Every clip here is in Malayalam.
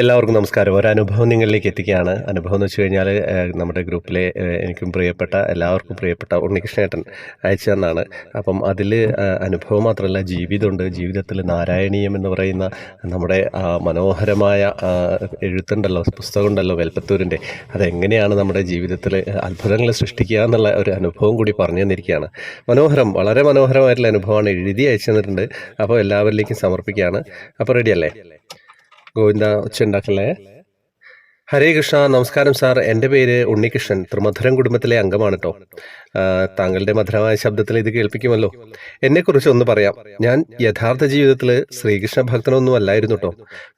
എല്ലാവർക്കും നമസ്കാരം. ഒരനുഭവം നിങ്ങളിലേക്ക് എത്തിക്കുകയാണ്. അനുഭവം എന്ന് വെച്ച് കഴിഞ്ഞാൽ നമ്മുടെ ഗ്രൂപ്പിലെ എനിക്കും പ്രിയപ്പെട്ട എല്ലാവർക്കും പ്രിയപ്പെട്ട ഉണ്ണികൃഷ്ണേട്ടൻ അയച്ചു തന്നാണ്. അപ്പം അതിൽ അനുഭവം മാത്രമല്ല, ജീവിതമുണ്ട്. ജീവിതത്തിൽ നാരായണീയം എന്ന് പറയുന്ന നമ്മുടെ മനോഹരമായ എഴുത്തുണ്ടല്ലോ, പുസ്തകമുണ്ടല്ലോ വെൽപ്പത്തൂരിൻ്റെ, അതെങ്ങനെയാണ് നമ്മുടെ ജീവിതത്തിൽ അത്ഭുതങ്ങൾ സൃഷ്ടിക്കുക എന്നുള്ള ഒരു അനുഭവം കൂടി പറഞ്ഞു തന്നിരിക്കുകയാണ്. മനോഹരം, വളരെ മനോഹരമായിട്ടുള്ള അനുഭവമാണ് എഴുതി അയച്ചു തന്നിട്ടുണ്ട്. അപ്പോൾ എല്ലാവരിലേക്കും സമർപ്പിക്കുകയാണ്. അപ്പോൾ റെഡിയല്ലേ? ഗോവിന്ദ ഉച്ചുണ്ടാക്കല്ലേ. ഹരേ കൃഷ്ണ. നമസ്കാരം സാർ, എൻ്റെ പേര് ഉണ്ണികൃഷ്ണൻ, ത്രിമധുരം കുടുംബത്തിലെ അംഗമാണ് കേട്ടോ. താങ്കളുടെ മധുരമായ ശബ്ദത്തിൽ ഇത് കേൾപ്പിക്കുമല്ലോ. എന്നെക്കുറിച്ച് ഒന്ന് പറയാം. ഞാൻ യഥാർത്ഥ ജീവിതത്തിൽ ശ്രീകൃഷ്ണ ഭക്തനൊന്നും അല്ലായിരുന്നു കേട്ടോ.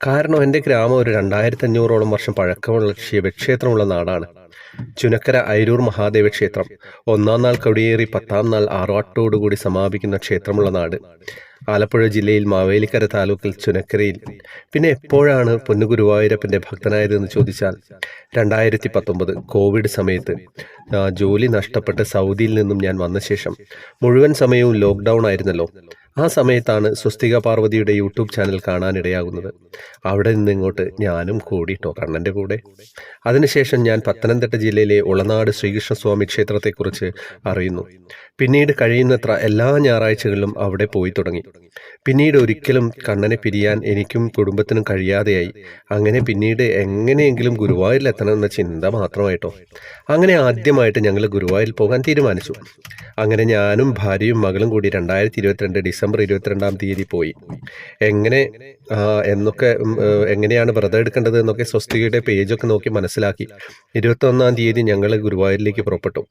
കാരണം എൻ്റെ ഗ്രാമം ഒരു 2500ഓളം വർഷം പഴക്കമുള്ള ശിവക്ഷേത്രമുള്ള നാടാണ്. ചുനക്കര ഐരൂർ മഹാദേവ ക്ഷേത്രം. 1-ാം നാൾ കൊടിയേറി 10-ാം നാൾ ആറാട്ടോടുകൂടി സമാപിക്കുന്ന ക്ഷേത്രമുള്ള നാട്. ആലപ്പുഴ ജില്ലയിൽ മാവേലിക്കര താലൂക്കിൽ ചുനക്കരയിൽ. പിന്നെ എപ്പോഴാണ് പൊന്നുഗുരുവായൂരപ്പൻ്റെ ഭക്തനായതെന്ന് ചോദിച്ചാൽ 2019 കോവിഡ് സമയത്ത് ജോലി നഷ്ടപ്പെട്ട് സൗദിയിൽ നിന്നും ഞാൻ വന്ന ശേഷം മുഴുവൻ സമയവും ലോക്ക്ഡൗൺ ആയിരുന്നല്ലോ. ആ സമയത്താണ് സ്വസ്തിക പാർവതിയുടെ യൂട്യൂബ് ചാനൽ കാണാനിടയാകുന്നത്. അവിടെ നിന്ന് ഇങ്ങോട്ട് ഞാനും കൂടിട്ടോ, കണ്ണൻ്റെ കൂടെ. അതിനുശേഷം ഞാൻ പത്തനംതിട്ട ജില്ലയിലെ ഉളനാട് ശ്രീകൃഷ്ണസ്വാമി ക്ഷേത്രത്തെക്കുറിച്ച് അറിയുന്നു. പിന്നീട് കഴിയുന്നത്ര എല്ലാ ഞായറാഴ്ചകളിലും അവിടെ പോയി തുടങ്ങി. പിന്നീട് ഒരിക്കലും കണ്ണനെ പിരിയാൻ എനിക്കും കുടുംബത്തിനും കഴിയാതെയായി. അങ്ങനെ പിന്നീട് എങ്ങനെയെങ്കിലും ഗുരുവായൂരിലെത്തണം എന്ന ചിന്ത മാത്രമായിട്ടോ. അങ്ങനെ ആദ്യമായിട്ട് ഞങ്ങൾ ഗുരുവായൂരിൽ പോകാൻ തീരുമാനിച്ചു. അങ്ങനെ ഞാനും ഭാര്യയും മകളും കൂടി 2022 ഡിസംബർ 22-ാം തീയതി പോയി. എങ്ങനെയാണ് വ്രതം എടുക്കേണ്ടത് എന്നൊക്കെ സ്വസ്തികയുടെ പേജൊക്കെ നോക്കി മനസ്സിലാക്കി 21-ാം തീയതി ഞങ്ങൾ ഗുരുവായൂരിലേക്ക് പുറപ്പെട്ടു.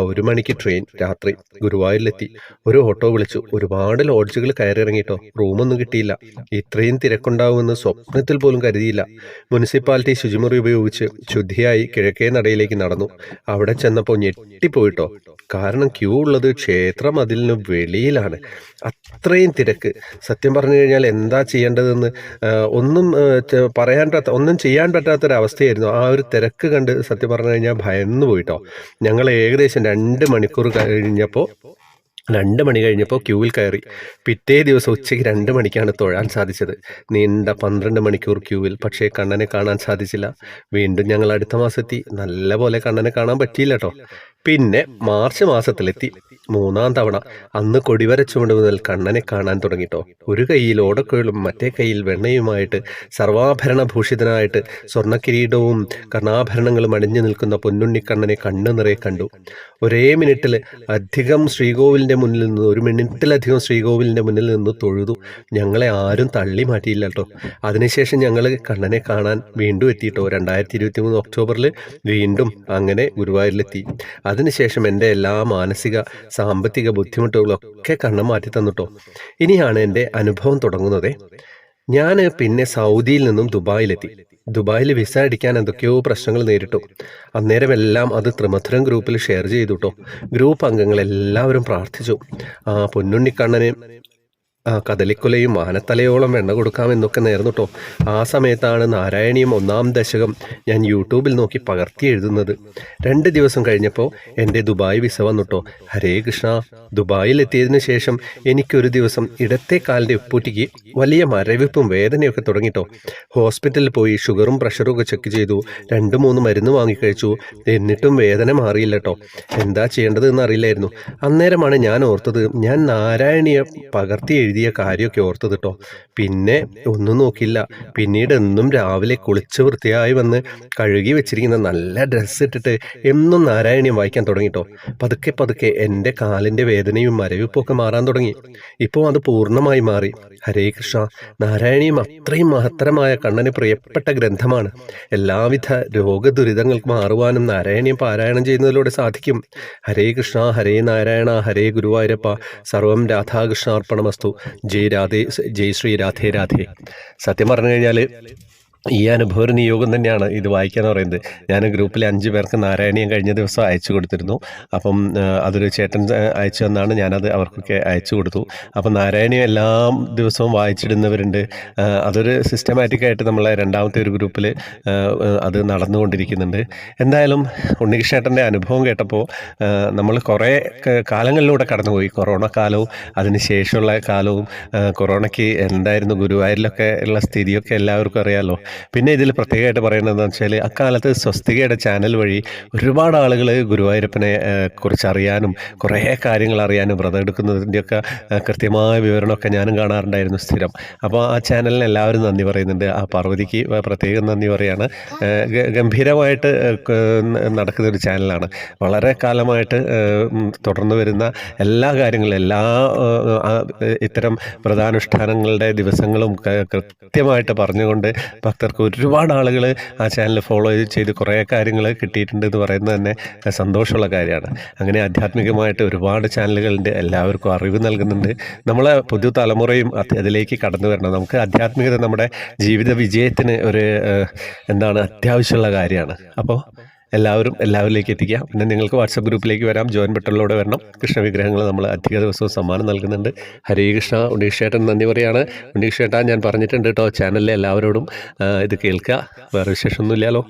1 മണിക്ക് ട്രെയിൻ. രാത്രി ഗുരുവായൂരിലെത്തി. ഒരു ഓട്ടോ വിളിച്ചു. ഒരുപാട് ലോഡ്ജുകൾ കയറിയിറങ്ങിട്ടോ. റൂമൊന്നും കിട്ടിയില്ല. ഇത്രയും തിരക്കുണ്ടാവുമെന്ന് സ്വപ്നത്തിൽ പോലും കരുതിയില്ല. മുനിസിപ്പാലിറ്റി ശുചിമുറി ഉപയോഗിച്ച് ശുദ്ധിയായി കിഴക്കേ നടയിലേക്ക് നടന്നു. അവിടെ ചെന്നപ്പോൾ ഞെട്ടിപ്പോയിട്ടോ. കാരണം ക്യൂ ഉള്ളത് ക്ഷേത്രം അതിലിന് വെളിയിലാണ്. അത്രയും തിരക്ക്. സത്യം പറഞ്ഞു കഴിഞ്ഞാൽ എന്താ ചെയ്യേണ്ടതെന്ന് ഒന്നും ചെയ്യാൻ പറ്റാത്തൊരവസ്ഥയായിരുന്നു. ആ ഒരു തിരക്ക് കണ്ട് സത്യം പറഞ്ഞു കഴിഞ്ഞാൽ ഭയന്നു പോയിട്ടോ. ഞങ്ങൾ ഏകദേശം 2 മണിക്കൂർ കഴിഞ്ഞപ്പോൾ 2 മണി കഴിഞ്ഞപ്പോൾ ക്യൂവിൽ കയറി. പിറ്റേ ദിവസം ഉച്ചയ്ക്ക് 2 മണിക്കാണ് തൊഴാൻ സാധിച്ചത്. നീണ്ട 12 മണിക്കൂർ ക്യൂവിൽ. പക്ഷേ കണ്ണനെ കാണാൻ സാധിച്ചില്ല. വീണ്ടും ഞങ്ങൾ അടുത്ത മാസമെത്തി. നല്ല പോലെ കണ്ണനെ കാണാൻ പറ്റിയില്ല കേട്ടോ. പിന്നെ മാർച്ച് മാസത്തിലെത്തി 3-ാം തവണ. അന്ന് കൊടിവര ചുമട് മുതൽ കണ്ണനെ കാണാൻ തുടങ്ങിട്ടോ. ഒരു കൈയിൽ ഓടക്കുഴലും മറ്റേ കൈയിൽ വെണ്ണയുമായിട്ട് സർവാഭരണഭൂഷിതനായിട്ട് സ്വർണ്ണക്കിരീടവും കർണാഭരണങ്ങളും അണിഞ്ഞു നിൽക്കുന്ന പൊന്നുണ്ണിക്കണ്ണനെ കണ്ണു നിറയെ കണ്ടു. ഒരേ മിനിറ്റിൽ അധികം ശ്രീകോവിലിൻ്റെ മുന്നിൽ നിന്ന് 1 മിനിറ്റിലധികം ശ്രീകോവിലിൻ്റെ മുന്നിൽ നിന്ന് തൊഴുതു. ഞങ്ങളെ ആരും തള്ളി മാറ്റിയില്ല കേട്ടോ. അതിനുശേഷം ഞങ്ങൾ കണ്ണനെ കാണാൻ വീണ്ടും എത്തിയിട്ടോ. 2023 ഒക്ടോബറിൽ വീണ്ടും അങ്ങനെ ഗുരുവായൂരിലെത്തി. അതിനുശേഷം എൻ്റെ എല്ലാ മാനസിക സാമ്പത്തിക ബുദ്ധിമുട്ടുകളൊക്കെ കണ്ണം മാറ്റി തന്നിട്ടോ. ഇനിയാണ് എൻ്റെ അനുഭവം തുടങ്ങുന്നത്. ഞാൻ പിന്നെ സൗദിയിൽ നിന്നും ദുബായിലെത്തി. ദുബായിൽ വിസ അടിക്കാൻ എന്തൊക്കെയോ പ്രശ്നങ്ങൾ നേരിട്ടു. അന്നേരം എല്ലാം അത് ത്രിമധുരം ഗ്രൂപ്പിൽ ഷെയർ ചെയ്തു കേട്ടോ. ഗ്രൂപ്പ് അംഗങ്ങൾ എല്ലാവരും പ്രാർത്ഥിച്ചു. പൊന്നുണ്ണിക്കണ്ണനെ കദളിക്കുലയും ആനത്തലയോളം എണ്ണ കൊടുക്കാമെന്നൊക്കെ നേർന്നു കേട്ടോ. ആ സമയത്താണ് നാരായണീയം 1-ാം ദശകം ഞാൻ യൂട്യൂബിൽ നോക്കി പകർത്തി എഴുതുന്നത്. 2 ദിവസം കഴിഞ്ഞപ്പോൾ എൻ്റെ ദുബായ് വിസ വന്നുട്ടോ. ഹരേ കൃഷ്ണ. ദുബായിൽ എത്തിയതിനു ശേഷം എനിക്കൊരു ദിവസം ഇടത്തെ കാലിൻ്റെ ഉപ്പൂറ്റിക്ക് വലിയ മരവിപ്പും വേദനയൊക്കെ തുടങ്ങിട്ടോ. ഹോസ്പിറ്റലിൽ പോയി ഷുഗറും പ്രഷറും ഒക്കെ ചെക്ക് ചെയ്തു. 2-3 മരുന്ന് വാങ്ങിക്കഴിച്ചു. എന്നിട്ടും വേദന മാറിയില്ല കേട്ടോ. എന്താ ചെയ്യേണ്ടതെന്ന് അറിയില്ലായിരുന്നു. അന്നേരമാണ് ഞാൻ ഓർത്തത്, ഞാൻ നാരായണീയ പകർത്തി എഴുതിയ കാര്യമൊക്കെ ഓർത്തത് കേട്ടോ. പിന്നെ ഒന്നും നോക്കില്ല. പിന്നീട് എന്നും രാവിലെ കുളിച്ച് വൃത്തിയായി വന്ന് കഴുകി വെച്ചിരിക്കുന്ന നല്ല ഡ്രസ്സ് ഇട്ടിട്ട് എന്നും നാരായണീയം വായിക്കാൻ തുടങ്ങിട്ടോ. പതുക്കെ പതുക്കെ എൻ്റെ കാലിൻ്റെ വേദനയും മരവിപ്പൊക്കെ മാറാൻ തുടങ്ങി. ഇപ്പോൾ അത് പൂർണ്ണമായി മാറി. ഹരേ കൃഷ്ണ. നാരായണീയം അത്രയും മഹത്തരമായ കണ്ണന് പ്രിയപ്പെട്ട ഗ്രന്ഥമാണ്. എല്ലാവിധ രോഗദുരിതങ്ങൾക്ക് മാറുവാനും നാരായണീയം പാരായണം ചെയ്യുന്നതിലൂടെ സാധിക്കും. ഹരേ കൃഷ്ണ. ഹരേ നാരായണ. ഹരേ ഗുരുവായൂരപ്പ. സർവം രാധാകൃഷ്ണാർപ്പണമസ്തു. ജയ് ശ്രീ രാധേ രാധേ. സത്യം പറഞ്ഞു കഴിഞ്ഞാൽ ഈ അനുഭവ നിയോഗം തന്നെയാണ് ഇത് വായിക്കാന്ന് പറയുന്നത്. ഞാൻ ഗ്രൂപ്പിലെ 5 പേർക്ക് നാരായണീയം കഴിഞ്ഞ ദിവസം അയച്ചു കൊടുത്തിരുന്നു. അപ്പം അതൊരു ചേട്ടൻ അയച്ചു തന്നാണ്. ഞാനത് അവർക്കൊക്കെ അയച്ചു കൊടുത്തു. അപ്പം നാരായണീയം എല്ലാ ദിവസവും വായിച്ചിടുന്നവരുണ്ട്. അതൊരു സിസ്റ്റമാറ്റിക്കായിട്ട് നമ്മളെ 2ാമത്തെ ഒരു ഗ്രൂപ്പിൽ അത് നടന്നുകൊണ്ടിരിക്കുന്നുണ്ട്. എന്തായാലും ഉണ്ണികൃഷ്ണേട്ടൻ്റെ അനുഭവം കേട്ടപ്പോൾ നമ്മൾ കുറേ കാലങ്ങളിലൂടെ കടന്നുപോയി. കൊറോണ കാലവും അതിന് ശേഷമുള്ള കാലവും. കൊറോണയ്ക്ക് എന്തായിരുന്നു ഗുരുവായൂരിലൊക്കെ ഉള്ള സ്ഥിതിയൊക്കെ എല്ലാവർക്കും അറിയാമല്ലോ. പിന്നെ ഇതിൽ പ്രത്യേകമായിട്ട് പറയുന്നത് എന്താണെന്ന് വെച്ചാൽ അക്കാലത്ത് സ്വസ്തികയുടെ ചാനൽ വഴി ഒരുപാട് ആളുകൾ ഗുരുവായൂരപ്പനെ കുറിച്ച് അറിയാനും കുറേ കാര്യങ്ങൾ അറിയാനും വ്രതം എടുക്കുന്നതിൻ്റെയൊക്കെ കൃത്യമായ വിവരണമൊക്കെ ഞാനും കാണാറുണ്ടായിരുന്നു സ്ഥിരം. അപ്പോൾ ആ ചാനലിന് എല്ലാവരും നന്ദി പറയുന്നുണ്ട്. ആ പാർവതിക്ക് പ്രത്യേകം നന്ദി പറയാണ്. ഗംഭീരമായിട്ട് നടക്കുന്ന ഒരു ചാനലാണ്. വളരെ കാലമായിട്ട് തുടർന്ന് വരുന്ന എല്ലാ കാര്യങ്ങളും ഇത്തരം വ്രതാനുഷ്ഠാനങ്ങളുടെ ദിവസങ്ങളും കൃത്യമായിട്ട് പറഞ്ഞുകൊണ്ട് ഭക്തർക്ക് ഒരുപാട് ആളുകൾ ആ ചാനൽ ഫോളോ ചെയ്ത് കുറേ കാര്യങ്ങൾ കിട്ടിയിട്ടുണ്ട് എന്ന് പറയുന്നത് തന്നെ സന്തോഷമുള്ള കാര്യമാണ്. അങ്ങനെ ആധ്യാത്മികമായിട്ട് ഒരുപാട് ചാനലുകളുണ്ട്, എല്ലാവർക്കും അറിവ് നൽകുന്നുണ്ട്. നമ്മളെ പുതുതലമുറയും അതിലേക്ക് കടന്നു വരണം. നമുക്ക് ആധ്യാത്മികത നമ്മുടെ ജീവിത വിജയത്തിന് ഒരു അത്യാവശ്യമുള്ള കാര്യമാണ്. അപ്പോൾ എല്ലാവരിലേക്ക് എത്തിക്കാം. പിന്നെ നിങ്ങൾക്ക് വാട്സപ്പ് ഗ്രൂപ്പിലേക്ക് വരാം, ജോയിൻ ബട്ടണിലൂടെ വരണം. കൃഷ്ണവിഗ്രഹങ്ങൾ നമ്മൾ അധിക ദിവസവും സമ്മാനം നൽകുന്നുണ്ട്. ഹരേ കൃഷ്ണ. ഉണ്ണീഷേട്ടൻ നന്ദി പറയാണ്. ഉണ്ണീഷേട്ടാ, ഞാൻ പറഞ്ഞിട്ടുണ്ട് കേട്ടോ, ചാനലിലെ എല്ലാവരോടും ഇത് കേൾക്കുക. വേറെ വിശേഷമൊന്നുമില്ലല്ലോ.